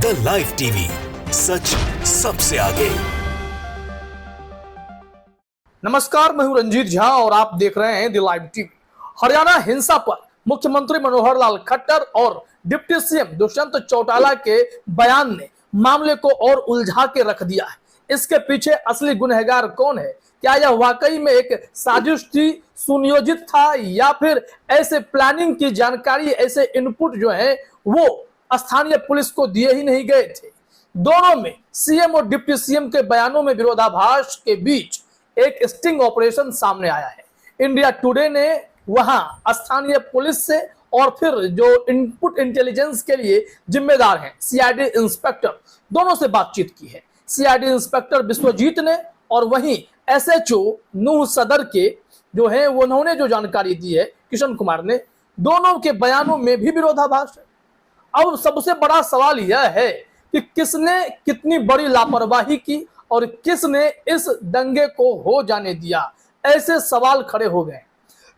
The live TV, सच सबसे आगे। नमस्कार, मैं हूं रंजीत झा और आप देख रहे हैं द लाइव टीवी। हरियाणा हिंसा पर मुख्यमंत्री मनोहर लाल खट्टर और डिप्टी सीएम दुष्यंत चौटाला के बयान ने मामले को और उलझा के रख दिया है। इसके पीछे असली गुनहगार कौन है? क्या यह वाकई में एक साजिश थी, सुनियोजित था, या फिर ऐसे प्लानिंग की जानकारी, ऐसे इनपुट जो है वो स्थानीय पुलिस को दिए ही नहीं गए थे? दोनों में, सीएम और डिप्टी सीएम के बयानों में विरोधाभास के बीच एक स्टिंग ऑपरेशन सामने आया है। इंडिया टुडे ने वहां स्थानीय पुलिस से और फिर जो इनपुट इंटेलिजेंस के लिए जिम्मेदार हैं सीआईडी इंस्पेक्टर, दोनों से बातचीत की है। सीआईडी इंस्पेक्टर विश्वजीत ने और वहीं एसएचओ नूह सदर के जो है उन्होंने जो जानकारी दी है किशन कुमार ने, दोनों के बयानों में भी विरोधाभास है। अब सबसे बड़ा सवाल यह है कि किसने कितनी बड़ी लापरवाही की और किसने इस दंगे को हो जाने दिया, ऐसे सवाल खड़े हो गए।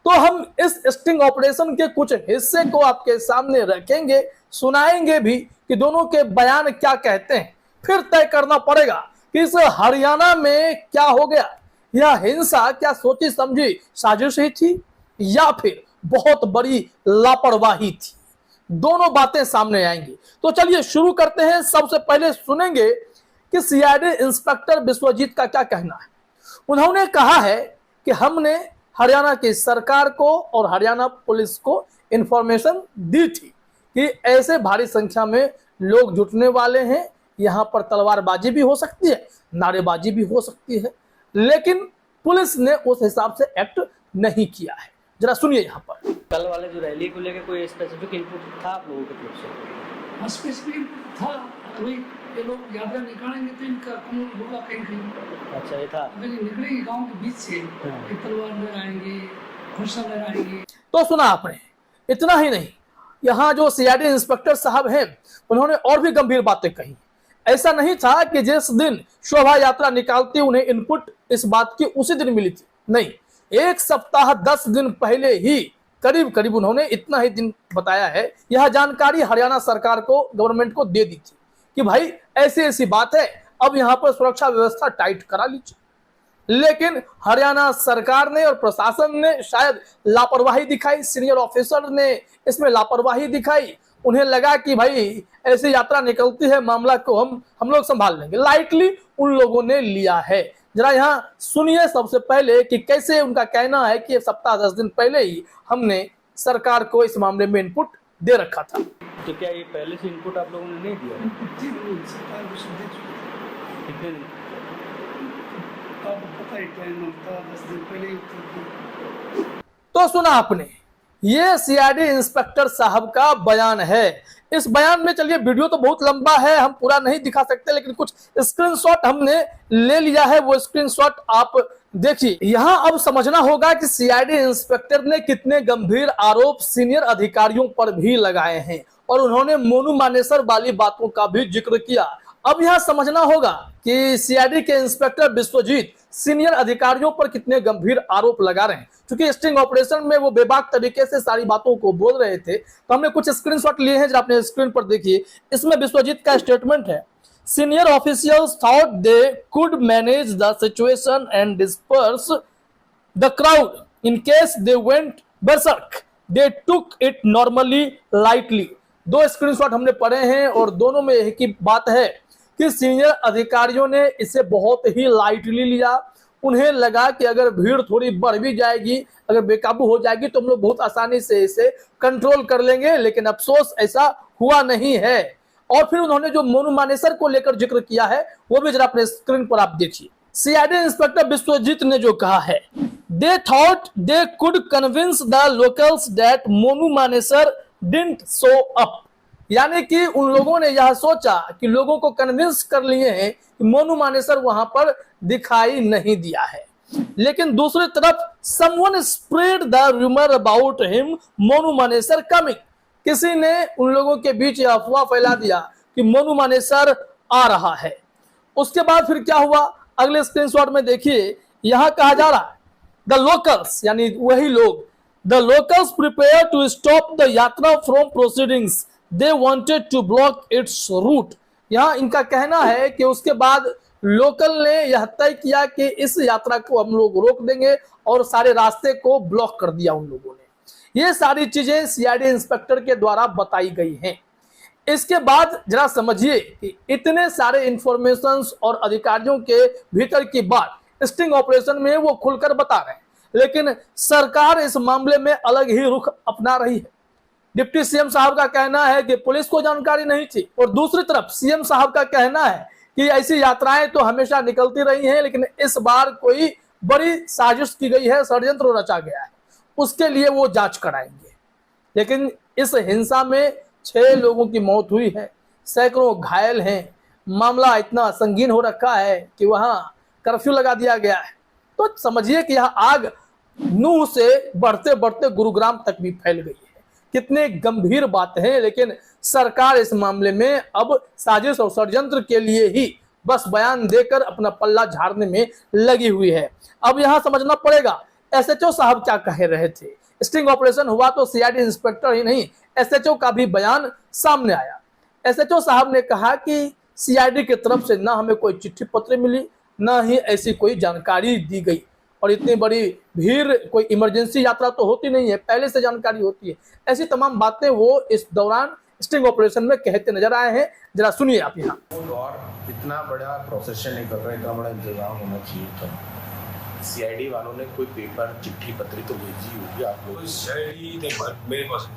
तो हम इस स्टिंग ऑपरेशन के कुछ हिस्से को आपके सामने रखेंगे, सुनाएंगे भी कि दोनों के बयान क्या कहते हैं। फिर तय करना पड़ेगा कि इस हरियाणा में क्या हो गया। यह हिंसा क्या सोची समझी साजिश ही थी या फिर बहुत बड़ी लापरवाही थी? दोनों बातें सामने आएंगी। तो चलिए शुरू करते हैं। सबसे पहले सुनेंगे कि सीआईडी इंस्पेक्टर विश्वजीत का क्या कहना है। उन्होंने कहा है कि हमने हरियाणा की सरकार को और हरियाणा पुलिस को इंफॉर्मेशन दी थी कि ऐसे भारी संख्या में लोग जुटने वाले हैं, यहाँ पर तलवारबाजी भी हो सकती है, नारेबाजी भी हो सकती है, लेकिन पुलिस ने उस हिसाब से एक्ट नहीं किया है। जरा सुनिए यहाँ पर। कल वाले जो रैली को लेकर कोई स्पेसिफिक इनपुट था आप लोगों की तरफ से? स्पेसिफिक इनपुट था, वही ये लोग यात्रा निकालेंगे तो इनका कम होगा कहीं कहीं। अच्छा, ये था। अगर ये निकलेंगे गांव के बीच से, ये तलवार लहराएंगे, फरसा लहराएंगे। तो सुना आपने, इतना ही नहीं, यहाँ जो सीआईडी इंस्पेक्टर साहब हैं उन्होंने और भी गंभीर बातें कही। ऐसा नहीं था कि जिस दिन शोभा यात्रा निकालती उन्हें इनपुट इस बात की उसी दिन मिली थी, नहीं, 1 सप्ताह 10 दिन पहले ही करीब उन्होंने इतना ही दिन बताया है। यह जानकारी हरियाणा सरकार को, गवर्नमेंट को दे दी थी कि भाई ऐसी बात है, अब यहाँ पर सुरक्षा व्यवस्था टाइट करा लीजिए। लेकिन हरियाणा सरकार ने और प्रशासन ने शायद लापरवाही दिखाई, सीनियर ऑफिसर ने इसमें लापरवाही दिखाई। उन्हें लगा कि भाई ऐसी यात्रा निकलती है, मामला को हम लोग संभाल लेंगे, लाइटली उन लोगों ने लिया है। जरा यहाँ सुनिए सबसे पहले कि कैसे उनका कहना है कि 1 सप्ताह 10 दिन पहले ही हमने सरकार को इस मामले में इनपुट दे रखा था। तो क्या ये पहले से इनपुट आप लोगों ने नहीं दिया? सरकार को दे चुकी कितने दिन? आपको पता ही टाइम होता 10 दिन पहले ही। तो सुना आपने, ये सीआईडी इंस्पेक्टर साहब का बयान है। इस बयान में, चलिए वीडियो तो बहुत लंबा है, हम पूरा नहीं दिखा सकते, लेकिन कुछ स्क्रीनशॉट हमने ले लिया है, वो स्क्रीनशॉट आप देखिए। यहां अब समझना होगा कि सीआईडी इंस्पेक्टर ने कितने गंभीर आरोप सीनियर अधिकारियों पर भी लगाए हैं और उन्होंने मोनू मानेसर वाली बातों का भी जिक्र किया। अब यहां समझना होगा कि सीआईडी के इंस्पेक्टर विश्वजीत सीनियर अधिकारियों पर कितने गंभीर आरोप लगा रहे हैं। क्योंकि स्टिंग ऑपरेशन में वो बेबाक तरीके से सारी बातों को बोल रहे थे, तो हमने कुछ स्क्रीनशॉट लिए हैं, जरा अपने स्क्रीन पर देखिए। इसमें विश्वजीत का स्टेटमेंट है, senior officials thought they could manage the situation and disperse the crowd in case they went berserk, they took it normally lightly. 2 screenshot हमने पढ़े हैं और दोनों में एक ही बात है कि सीनियर अधिकारियों ने इसे बहुत ही लाइटली लिया। उन्हें लगा कि अगर भीड़ थोड़ी बढ़ भी जाएगी, अगर बेकाबू हो जाएगी तो हम लोग बहुत आसानी से इसे कंट्रोल कर लेंगे, लेकिन अफसोस ऐसा हुआ नहीं है। और फिर उन्होंने जो मोनू मानेसर को लेकर जिक्र किया है वो भी जरा अपने स्क्रीन पर आप देखिए। सीआईडी इंस्पेक्टर विश्वजीत ने जो कहा है, they thought they could convince the locals that Monu Manesar didn't show up, यानी कि उन लोगों ने यह सोचा कि लोगों को कन्विंस कर लिए हैं कि मोनू मानेसर वहां पर दिखाई नहीं दिया है। लेकिन दूसरी तरफ someone spread the rumour about him Monu Manesar coming, किसी ने उन लोगों के बीच यह अफवाह फैला दिया कि मोनू मानेसर आ रहा है। उसके बाद फिर क्या हुआ, अगले स्क्रीनशॉट में देखिए। यहां कहा जा रहा है, द लोकल्स, यानी वही लोग, the locals prepare to stop the yatra from proceedings, they wanted to block its route. यहाँ इनका कहना है कि उसके बाद लोकल ने यह तय किया कि इस यात्रा को हम लोग रोक देंगे और सारे रास्ते को ब्लॉक कर दिया उन लोगों ने। ये सारी चीजें सीआईडी इंस्पेक्टर के द्वारा बताई गई हैं। इसके बाद जरा समझिए कि इतने सारे इंफॉर्मेशंस और अधिकारियों के भीतर की बात स्टिंग ऑपरेशन में वो खुलकर बता रहे हैं, लेकिन सरकार इस मामले में अलग ही रुख अपना रही है। डिप्टी सीएम साहब का कहना है कि पुलिस को जानकारी नहीं थी, और दूसरी तरफ सीएम साहब का कहना है कि ऐसी यात्राएं तो हमेशा निकलती रही हैं, लेकिन इस बार कोई बड़ी साजिश की गई है, षड्यंत्र रचा गया है, उसके लिए वो जांच कराएंगे। लेकिन इस हिंसा में 6 लोगों की मौत हुई है, सैकड़ों घायल हैं, मामला इतना संगीन हो रखा है कि वहां कर्फ्यू लगा दिया गया है। तो समझिए कि यह आग नूह से बढ़ते बढ़ते गुरुग्राम तक भी फैल गई है। कितने गंभीर बात है, लेकिन सरकार इस मामले में अब साजिश और षड्यंत्र के लिए ही बस बयान देकर अपना पल्ला झाड़ने में लगी हुई है। अब यहां समझना पड़ेगा एसएचओ साहब क्या कह रहे थे। स्टिंग ऑपरेशन हुआ तो सीआईडी इंस्पेक्टर ही नहीं, एसएचओ का भी बयान सामने आया। एसएचओ साहब ने कहा कि सीआईडी की तरफ से ना हमें कोई चिट्ठी पत्र मिली, ना ही ऐसी कोई जानकारी दी गई, और इतनी बड़ी भीड़, कोई इमरजेंसी यात्रा तो होती नहीं है, पहले से जानकारी होती है। ऐसी तमाम बातें वो इस दौरान स्टिंग ऑपरेशन में कहते नजर आए हैं। जरा सुनिए आप यहाँ। और इतना बड़ा प्रोसेशन निकल रहा है, इतना बड़ा इंतजाम होना चाहिए था। सीआईडी वालों ने कोई पेपर चिट्ठी पत्री तो भेजी होगी आप लोग? मेरे पास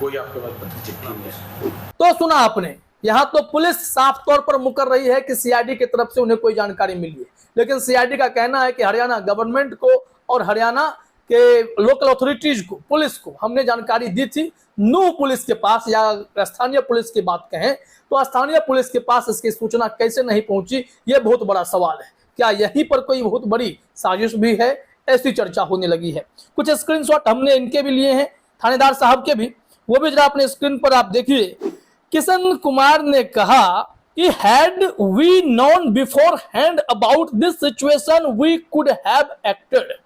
कोई आपके पास पत्र चिट्ठी नहीं है? तो सुना आपने, यहाँ तो पुलिस साफ तौर पर मुकर रही है कि सीआईडी की तरफ से उन्हें कोई जानकारी मिली है, लेकिन सीआईडी का कहना है कि हरियाणा गवर्नमेंट को और हरियाणा के लोकल अथॉरिटीज को, पुलिस को हमने जानकारी दी थी। नूह पुलिस के पास या स्थानीय पुलिस की बात कहें तो स्थानीय पुलिस के पास इसकी सूचना कैसे नहीं पहुंची, यह बहुत बड़ा सवाल है। क्या यहीं पर कोई बहुत बड़ी साजिश भी है? ऐसी चर्चा होने लगी है। कुछ स्क्रीनशॉट हमने इनके भी लिए हैं, थानेदार साहब के भी, वो भी जरा अपने स्क्रीन पर आप देखिए। किशन कुमार ने कहा कि had we known beforehand about this situation we could have acted।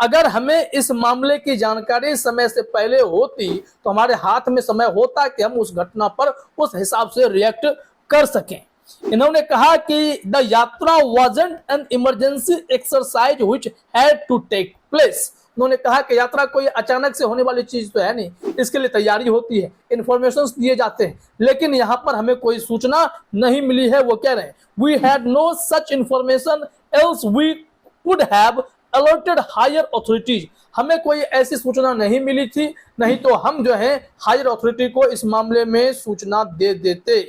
अगर हमें इस मामले की जानकारी समय से पहले होती तो हमारे हाथ में समय होता कि हम उस घटना पर उस हिसाब से रिएक्ट कर सकें। इन्होंने कहा कि द यात्रा wasn't an emergency exercise which had to take place। उन्होंने कहा कि यात्रा कोई अचानक से होने वाली चीज तो है नहीं, इसके लिए तैयारी होती है, इन्फॉर्मेशन दिए जाते हैं, लेकिन यहाँ पर हमें कोई सूचना नहीं मिली है। वो कह रहे हैं we had no such information else we could have alerted higher authorities. हमें कोई ऐसी सूचना नहीं मिली थी, नहीं तो हम जो है हायर अथॉरिटी को इस मामले में सूचना दे देते।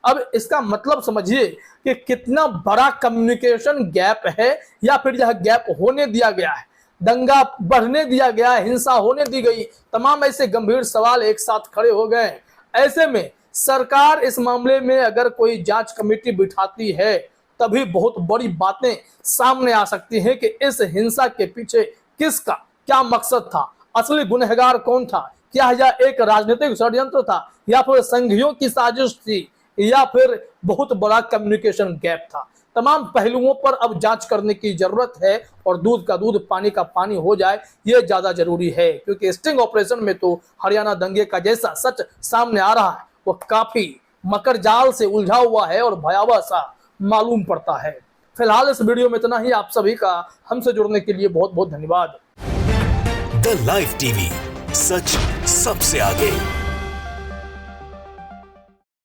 अब इसका मतलब समझिए कि कितना बड़ा कम्युनिकेशन गैप है, या फिर यह गैप होने दिया गया है, दंगा बढ़ने दिया गया, हिंसा होने दी गई। तमाम ऐसे गंभीर सवाल एक साथ खड़े हो गए। ऐसे में सरकार इस मामले में अगर कोई जांच कमेटी बिठाती है तभी बहुत बड़ी बातें सामने आ सकती हैं कि इस हिंसा के पीछे किसका क्या मकसद था, असली गुनहगार कौन था, क्या यह एक राजनीतिक षड्यंत्र था, या फिर संघियों की साजिश थी, या फिर बहुत बड़ा कम्युनिकेशन गैप था। तमाम पहलुओं पर अब जांच करने की जरूरत है, और दूध का दूध पानी का पानी हो जाए ये ज्यादा जरूरी है, क्योंकि स्टिंग ऑपरेशन में तो हरियाणा दंगे का जैसा सच सामने आ रहा है वो काफी मकर जाल से उलझा हुआ है और भयावह सा मालूम पड़ता है। फिलहाल इस वीडियो में इतना ही। आप सभी का हमसे जुड़ने के लिए बहुत बहुत धन्यवाद। द लाइव टीवी, सच सबसे आगे।